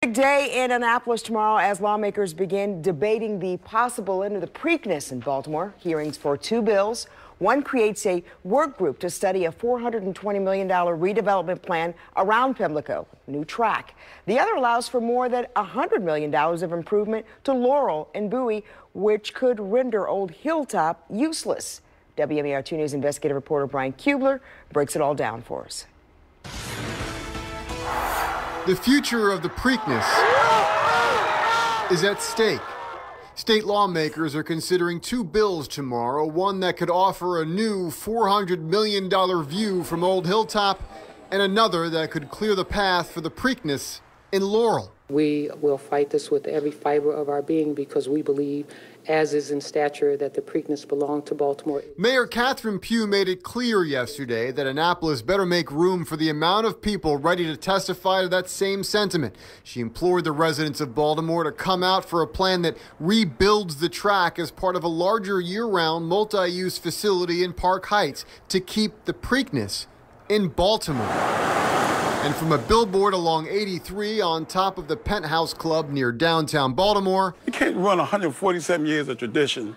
Big day in Annapolis tomorrow as lawmakers begin debating the possible end of the Preakness in Baltimore. Hearings for two bills. One creates a work group to study a $420 million redevelopment plan around Pimlico, new track. The other allows for more than $100 million of improvement to Laurel and Bowie, which could render Old Hilltop useless. WMAR 2 News investigative reporter Brian Kubler breaks it all down for us. The future of the Preakness is at stake. State lawmakers are considering two bills tomorrow, one that could offer a new $400 million view from Old Hilltop, and another that could clear the path for the Preakness in Laurel. We will fight this with every fiber of our being because we believe, as is in stature, that the Preakness belong to Baltimore. Mayor Catherine Pugh made it clear yesterday that Annapolis better make room for the amount of people ready to testify to that same sentiment. She implored the residents of Baltimore to come out for a plan that rebuilds the track as part of a larger year-round multi-use facility in Park Heights to keep the Preakness in Baltimore. And from a billboard along 83 on top of the Penthouse Club near downtown Baltimore. You can't run 147 years of tradition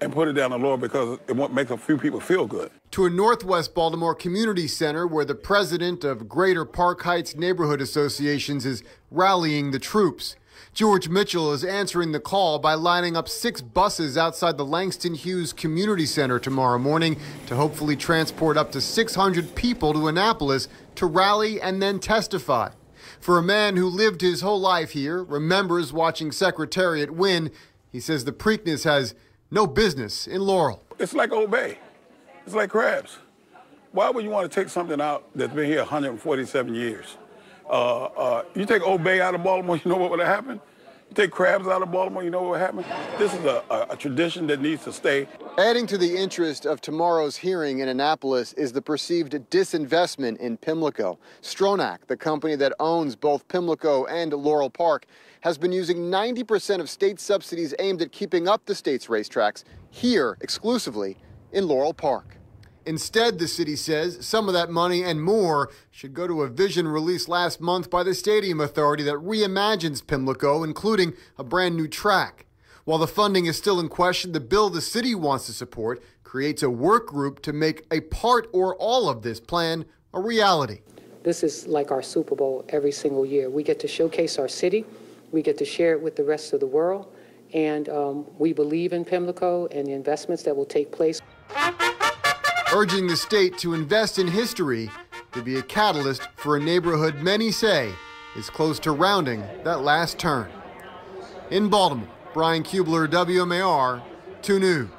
and put it down the Laurel because it won't make a few people feel good. To a Northwest Baltimore community center where the president of Greater Park Heights Neighborhood Associations is rallying the troops. George Mitchell is answering the call by lining up 6 buses outside the Langston Hughes Community Center tomorrow morning to hopefully transport up to 600 people to Annapolis to rally and then testify. For a man who lived his whole life here, remembers watching Secretariat win, he says the Preakness has no business in Laurel. It's like Old Bay. It's like crabs. Why would you want to take something out that's been here 147 years? You take Old Bay out of Baltimore, you know what would have happened? You take crabs out of Baltimore, you know what would happen? This is a tradition that needs to stay. Adding to the interest of tomorrow's hearing in Annapolis is the perceived disinvestment in Pimlico. Stronach, the company that owns both Pimlico and Laurel Park, has been using 90% of state subsidies aimed at keeping up the state's racetracks here exclusively in Laurel Park. Instead, the city says some of that money and more should go to a vision released last month by the Stadium Authority that reimagines Pimlico, including a brand new track. While the funding is still in question, the bill the city wants to support creates a work group to make a part or all of this plan a reality. This is like our Super Bowl every single year. We get to showcase our city. We get to share it with the rest of the world. And we believe in Pimlico and the investments that will take place. Urging the state to invest in history to be a catalyst for a neighborhood many say is close to rounding that last turn. In Baltimore, Brian Kubler, WMAR 2 News.